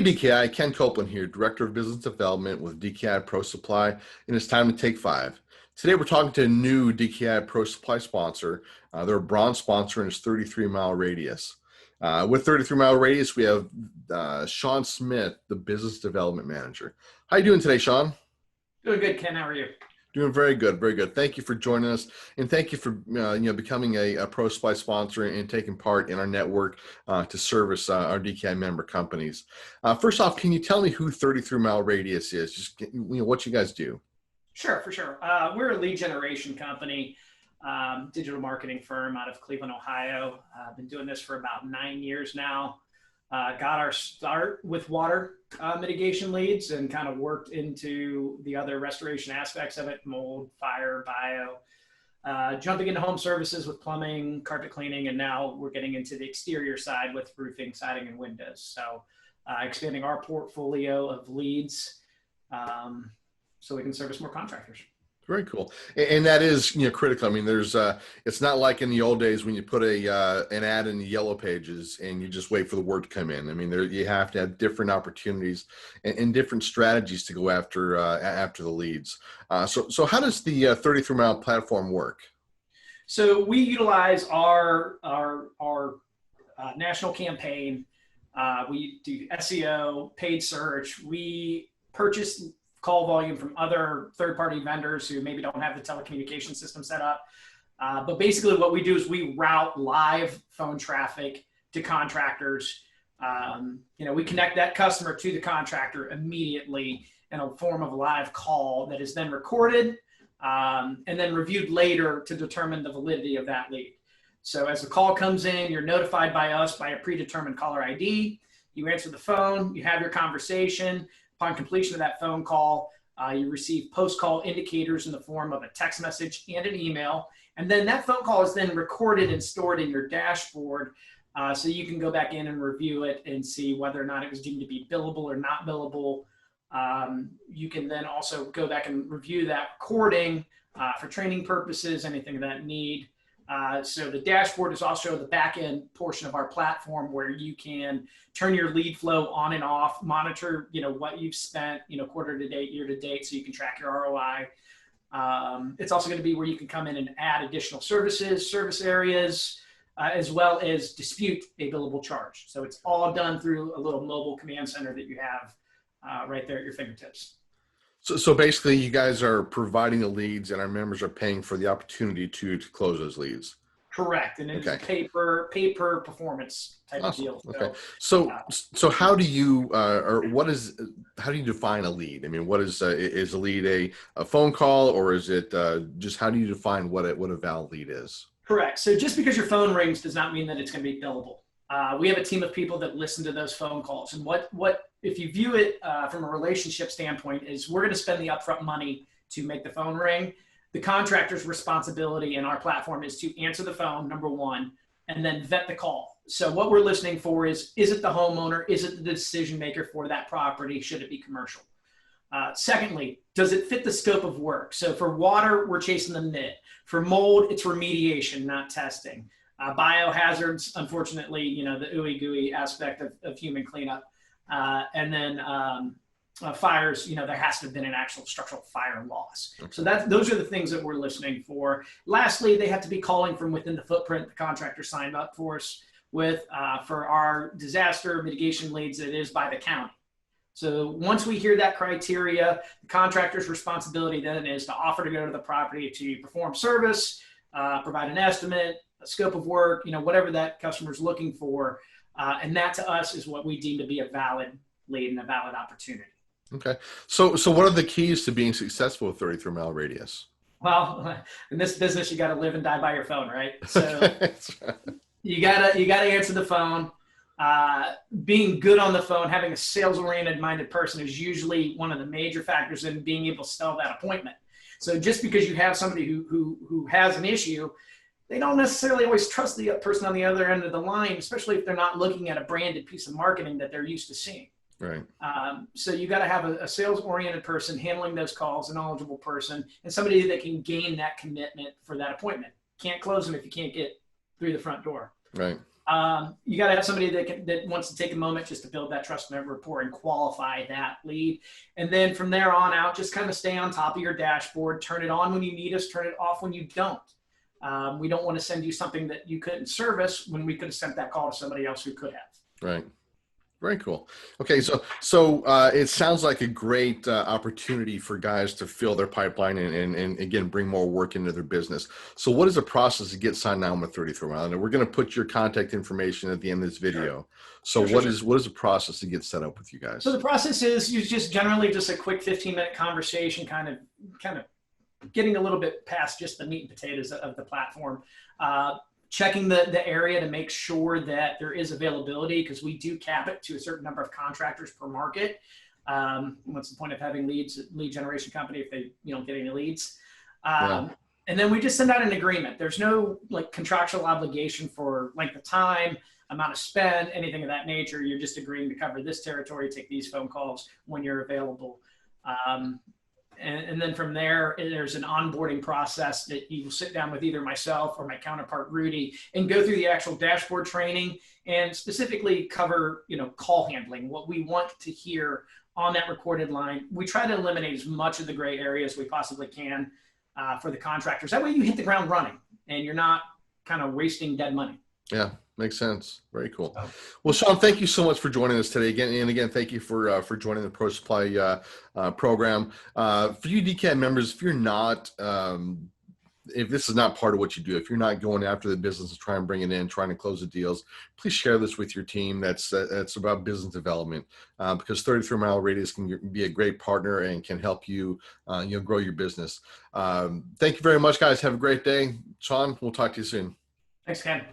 Hey DKI, Ken Copeland here, Director of Business Development with DKI Pro Supply, and it's time to take five. Today we're talking to a new DKI Pro Supply sponsor. They're a bronze sponsor and it's 33-mile radius. With 33-mile radius, we have Sean Smith, the Business Development Manager. How you doing today, Sean? Doing good, Ken. How are you? Doing very good, very good. Thank you for joining us, and thank you for becoming a Pro Supply sponsor and taking part in our network to service our DKI member companies. First off, can you tell me who 33 Mile Radius is? Just what you guys do. Sure, for sure. We're a lead generation company, digital marketing firm out of Cleveland, Ohio. I've been doing this for about 9 years now. Got our start with water mitigation leads and kind of worked into the other restoration aspects of it, mold, fire, bio, jumping into home services with plumbing, carpet cleaning, and now we're getting into the exterior side with roofing, siding, and windows. So expanding our portfolio of leads so we can service more contractors. Very cool, and that is critical. I mean, there's it's not like in the old days when you put an ad in the yellow pages and you just wait for the word to come in. I mean, you have to have different opportunities and different strategies to go after the leads. So how does the 33 Mile platform work? So we utilize our national campaign. We do SEO, paid search. We purchase call volume from other third-party vendors who maybe don't have the telecommunication system set up. But basically what we do is we route live phone traffic to contractors. We connect that customer to the contractor immediately in a form of a live call that is then recorded and then reviewed later to determine the validity of that lead. So as the call comes in, you're notified by us by a predetermined caller ID. You answer the phone, you have your conversation. Upon completion of that phone call, you receive post-call indicators in the form of a text message and an email. And then that phone call is then recorded and stored in your dashboard so you can go back in and review it and see whether or not it was deemed to be billable or not billable. You can then also go back and review that recording for training purposes, anything of that need. So the dashboard is also the back end portion of our platform where you can turn your lead flow on and off, monitor, what you've spent, quarter to date, year to date, so you can track your ROI. It's also going to be where you can come in and add additional services, service areas, as well as dispute a billable charge. So it's all done through a little mobile command center that you have right there at your fingertips. So basically, you guys are providing the leads, and our members are paying for the opportunity to close those leads. Correct, and it's pay per performance type of deal. Okay. So how do you how do you define a lead? I mean, what is a lead a phone call, or is it just how do you define what a valid lead is? Correct. So just because your phone rings does not mean that it's going to be billable. We have a team of people that listen to those phone calls, and what if you view it from a relationship standpoint is we're going to spend the upfront money to make the phone ring. The contractor's responsibility in our platform is to answer the phone, number one, and then vet the call. So what we're listening for is it the homeowner? Is it the decision maker for that property? Should it be commercial? Secondly, does it fit the scope of work? So for water, we're chasing the nit. For mold, it's remediation, not testing. Biohazards, unfortunately, the ooey gooey aspect of human cleanup. And then fires, there has to have been an actual structural fire loss. Okay. So those are the things that we're listening for. Lastly, they have to be calling from within the footprint the contractor signed up for us with. For our disaster mitigation leads, it is by the county. So once we hear that criteria, the contractor's responsibility then is to offer to go to the property to perform service, provide an estimate, a scope of work, whatever that customer's looking for. And that to us is what we deem to be a valid lead and a valid opportunity. Okay. So what are the keys to being successful with 33 Mile Radius? Well, in this business, you got to live and die by your phone, right? So you gotta answer the phone. Being good on the phone, having a sales-oriented minded person is usually one of the major factors in being able to sell that appointment. So just because you have somebody who has an issue, they don't necessarily always trust the person on the other end of the line, especially if they're not looking at a branded piece of marketing that they're used to seeing. Right. So you got to have a sales-oriented person handling those calls, a knowledgeable person, and somebody that can gain that commitment for that appointment. Can't close them if you can't get through the front door. Right. You got to have somebody that wants to take a moment just to build that trust and rapport and qualify that lead. And then from there on out, just kind of stay on top of your dashboard, turn it on when you need us, turn it off when you don't. We don't want to send you something that you couldn't service when we could have sent that call to somebody else who could have. Right. Very cool. Okay, so it sounds like a great opportunity for guys to fill their pipeline and again bring more work into their business. So, what is the process to get signed on with 33 Mile? And we're going to put your contact information at the end of this video. So, what is the process to get set up with you guys? So the process is you just generally just a quick 15-minute conversation, kind of getting a little bit past just the meat and potatoes of the platform. Checking the area to make sure that there is availability, because we do cap it to a certain number of contractors per market. What's the point of having lead generation company if they don't get any leads? And then we just send out an agreement. There's no like contractual obligation for length of time, amount of spend, anything of that nature. You're just agreeing to cover this territory, take these phone calls when you're available. And then from there, there's an onboarding process that you will sit down with either myself or my counterpart, Rudy, and go through the actual dashboard training and specifically cover, call handling, what we want to hear on that recorded line. We try to eliminate as much of the gray areas we possibly can for the contractors. That way you hit the ground running and you're not kind of wasting dead money. Yeah, makes sense. Very cool. Well, Sean, thank you so much for joining us today again. And again, thank you for joining the Pro Supply program. For you DCAD members, if you're not, if this is not part of what you do, if you're not going after the business and trying to bring it in, trying to close the deals, please share this with your team. That's about business development, because 33 Mile Radius can be a great partner and can help you, grow your business. Thank you very much, guys. Have a great day. Sean, we'll talk to you soon. Thanks, Ken.